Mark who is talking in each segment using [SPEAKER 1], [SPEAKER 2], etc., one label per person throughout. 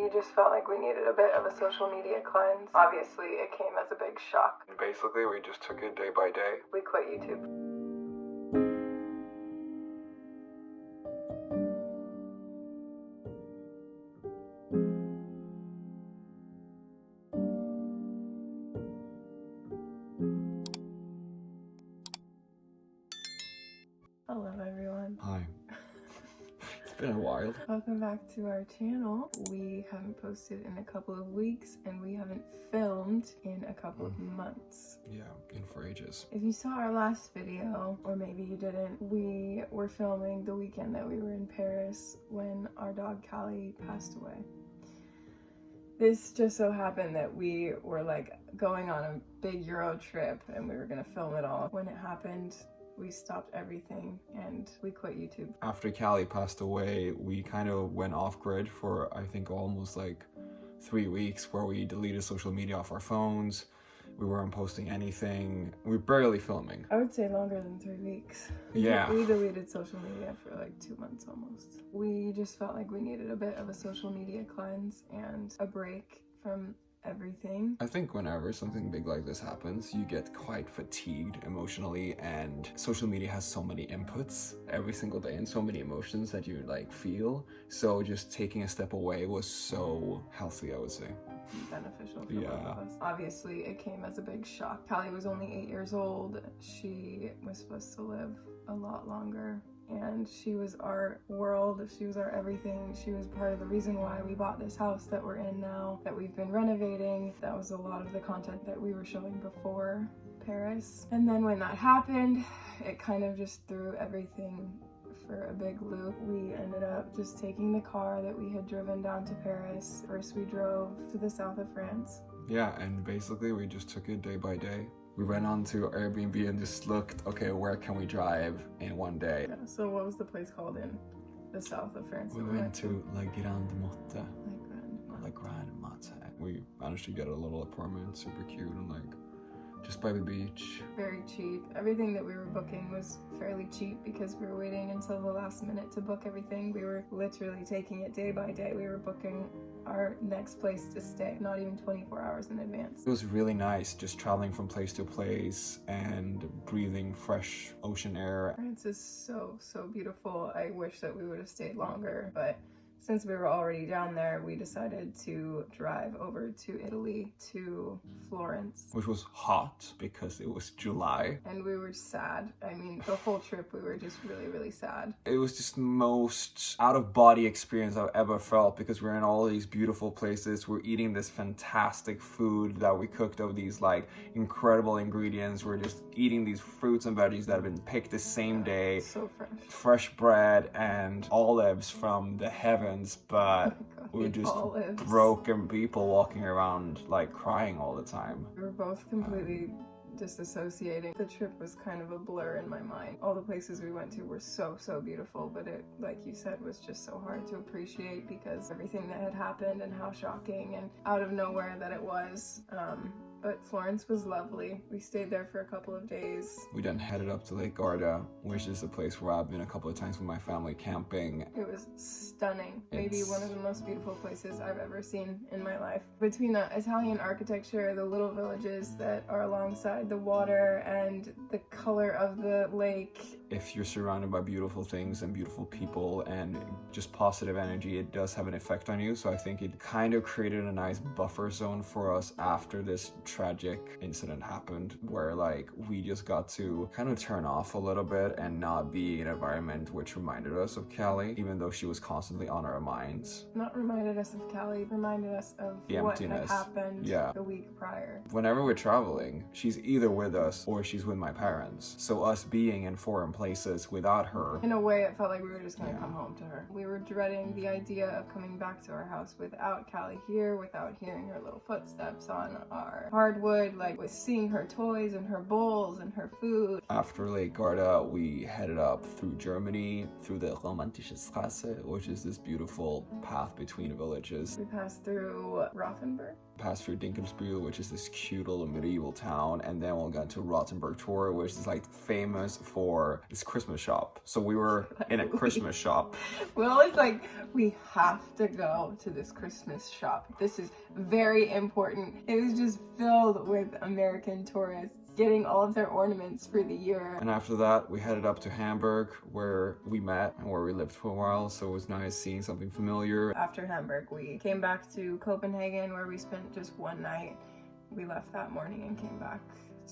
[SPEAKER 1] We just felt like we needed a bit of a social media cleanse. Obviously, it came as a big shock.
[SPEAKER 2] Basically, we just took it day by day.
[SPEAKER 1] We quit YouTube. Hello, everyone.
[SPEAKER 2] Hi. It's been a while.
[SPEAKER 1] Welcome back to our channel. We haven't posted in a couple of weeks, and we haven't filmed in a couple of months.
[SPEAKER 2] Yeah, been for ages.
[SPEAKER 1] If you saw our last video, or maybe you didn't, we were filming the weekend that we were in Paris when our dog Callie passed away. This just so happened that we were like going on a big Euro trip and we were gonna film it all. When it happened, we stopped everything and we quit YouTube.
[SPEAKER 2] After Callie passed away, we kind of went off grid for I think almost like 3 weeks, where we deleted social media off our phones. We weren't posting anything. We were barely filming.
[SPEAKER 1] I would say longer than 3 weeks.
[SPEAKER 2] Yeah.
[SPEAKER 1] We deleted social media for like 2 months almost. We just felt like we needed a bit of a social media cleanse and a break from everything.
[SPEAKER 2] I think whenever something big like this happens, you get quite fatigued emotionally, and social media has so many inputs every single day and so many emotions that you like feel. So just taking a step away was so healthy, I would say.
[SPEAKER 1] Beneficial for both of us. Obviously, it came as a big shock. Callie was only 8 years old. She was supposed to live a lot longer. And she was our world, she was our everything. She was part of the reason why we bought this house that we're in now, that we've been renovating. That was a lot of the content that we were showing before Paris. And then when that happened, it kind of just threw everything for a big loop. We ended up just taking the car that we had driven down to Paris. First we drove to the south of France.
[SPEAKER 2] Yeah, and basically we just took it day by day. We went on to Airbnb and just looked, okay, where can we drive in one day?
[SPEAKER 1] Yeah, so what was the place called in the south of France?
[SPEAKER 2] We went to La Grande Motte.
[SPEAKER 1] La Grande Motte.
[SPEAKER 2] We managed to get a little apartment, super cute, and like just by the beach.
[SPEAKER 1] Very cheap. Everything that we were booking was fairly cheap because we were waiting until the last minute to book everything. We were literally taking it day by day. We were booking our next place to stay, not even 24 hours in advance.
[SPEAKER 2] It was really nice just traveling from place to place and breathing fresh ocean air.
[SPEAKER 1] France is so beautiful. I wish that we would have stayed longer, but since we were already down there, we decided to drive over to Italy, to Florence.
[SPEAKER 2] Which was hot because it was July.
[SPEAKER 1] And we were sad. I mean, the whole trip we were just really sad.
[SPEAKER 2] It was just the most out-of-body experience I've ever felt, because we're in all these beautiful places. We're eating this fantastic food that we cooked of these like incredible ingredients. We're just eating these fruits and veggies that have been picked the same day.
[SPEAKER 1] So fresh.
[SPEAKER 2] Fresh bread and olives from the heavens. But we're just broken people walking around like crying all the time.
[SPEAKER 1] We were both completely disassociating. The trip was kind of a blur in my mind. All the places we went to were so beautiful, but it, like you said, was just so hard to appreciate because everything that had happened and how shocking and out of nowhere that it was. But Florence was lovely. We stayed there for a couple of days.
[SPEAKER 2] We then headed up to Lake Garda, which is a place where I've been a couple of times with my family camping.
[SPEAKER 1] It was stunning. Maybe one of the most beautiful places I've ever seen in my life. Between the Italian architecture, the little villages that are alongside the water, and the color of the lake.
[SPEAKER 2] If you're surrounded by beautiful things and beautiful people and just positive energy, it does have an effect on you. So I think it kind of created a nice buffer zone for us after this tragic incident happened, where like we just got to kind of turn off a little bit and not be in an environment which reminded us of Callie, even though she was constantly on our minds.
[SPEAKER 1] Not reminded us of Callie, reminded us of
[SPEAKER 2] the
[SPEAKER 1] what
[SPEAKER 2] emptiness
[SPEAKER 1] had happened the week prior.
[SPEAKER 2] Whenever we're traveling, she's either with us or she's with my parents. So us being in foreign places without her,
[SPEAKER 1] in a way it felt like we were just going to come home to her. We were dreading the idea of coming back to our house without Callie here, without hearing her little footsteps on our hardwood, like with seeing her toys and her bowls and her food.
[SPEAKER 2] After Lake Garda, we headed up through Germany, through the Romantische Straße, which is this beautiful path between villages.
[SPEAKER 1] We passed through Rothenburg.
[SPEAKER 2] Passed through Dinkelsbühl, which is this cute little medieval town, and then we'll get to Rothenburg Tor, which is like famous for this Christmas shop. So we were in a Christmas shop.
[SPEAKER 1] We're always like, we have to go to this Christmas shop. This is very important. It was just filled with American tourists getting all of their ornaments for the year.
[SPEAKER 2] And after that, we headed up to Hamburg, where we met and where we lived for a while. So it was nice seeing something familiar.
[SPEAKER 1] After Hamburg, we came back to Copenhagen, where we spent just one night. We left that morning and came back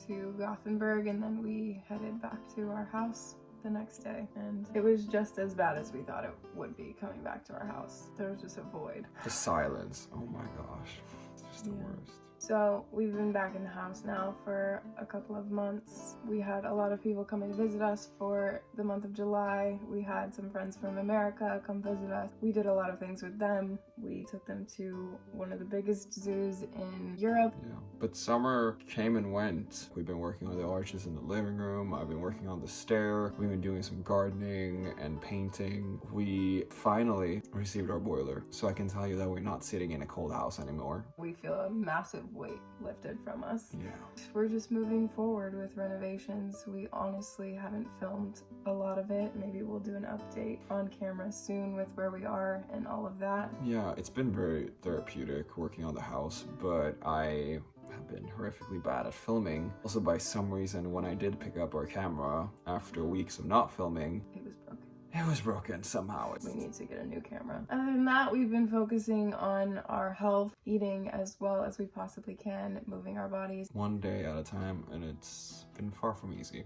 [SPEAKER 1] to Gothenburg, and then we headed back to our house the next day. And it was just as bad as we thought it would be coming back to our house. There was just a void.
[SPEAKER 2] The silence. Oh my gosh. It's just the worst.
[SPEAKER 1] So we've been back in the house now for a couple of months. We had a lot of people come and visit us for the month of July. We had some friends from America come visit us. We did a lot of things with them. We took them to one of the biggest zoos in Europe.
[SPEAKER 2] Yeah, but summer came and went. We've been working on the arches in the living room. I've been working on the stair. We've been doing some gardening and painting. We finally received our boiler, so I can tell you that we're not sitting in a cold house anymore.
[SPEAKER 1] We feel a massive weight lifted from us.
[SPEAKER 2] Yeah.
[SPEAKER 1] We're just moving forward with renovations. We honestly haven't filmed a lot of it. Maybe we'll do an update on camera soon with where we are and all of that.
[SPEAKER 2] Yeah, it's been very therapeutic working on the house, but I have been horrifically bad at filming. Also, by some reason, when I did pick up our camera after weeks of not filming,
[SPEAKER 1] It was broken.
[SPEAKER 2] it was broken somehow.
[SPEAKER 1] We need to get a new camera. Other than that, we've been focusing on our health, eating as well as we possibly can, moving our bodies.
[SPEAKER 2] One day at a time, and it's been far from easy.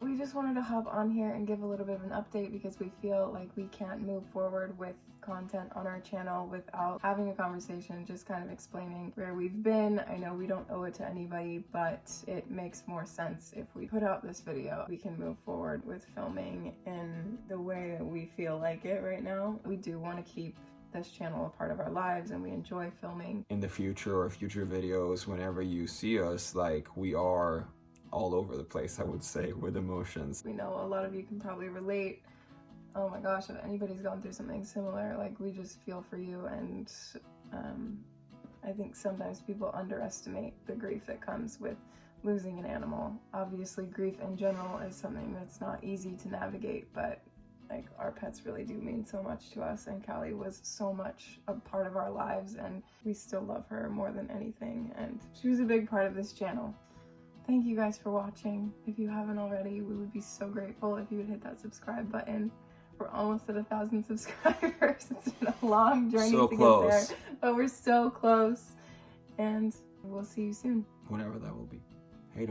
[SPEAKER 1] We just wanted to hop on here and give a little bit of an update because we feel like we can't move forward with content on our channel without having a conversation, just kind of explaining where we've been. I know we don't owe it to anybody, but it makes more sense if we put out this video. We can move forward with filming in the way that we feel like it right now. We do want to keep this channel a part of our lives, and we enjoy filming.
[SPEAKER 2] In the future or future videos, whenever you see us, like, we are all over the place, I would say, with emotions.
[SPEAKER 1] We know a lot of you can probably relate. Oh my gosh, if anybody's gone through something similar, like, we just feel for you. And I think sometimes people underestimate the grief that comes with losing an animal. Obviously, grief in general is something that's not easy to navigate, but like, our pets really do mean so much to us, and Callie was so much a part of our lives, and we still love her more than anything, and she was a big part of this channel. Thank you guys for watching. If you haven't already, we would be so grateful if you would hit that subscribe button. We're almost at 1,000 subscribers. It's been a long journey to get there, but we're so close, and we'll see you soon.
[SPEAKER 2] Whenever that will be. Hey,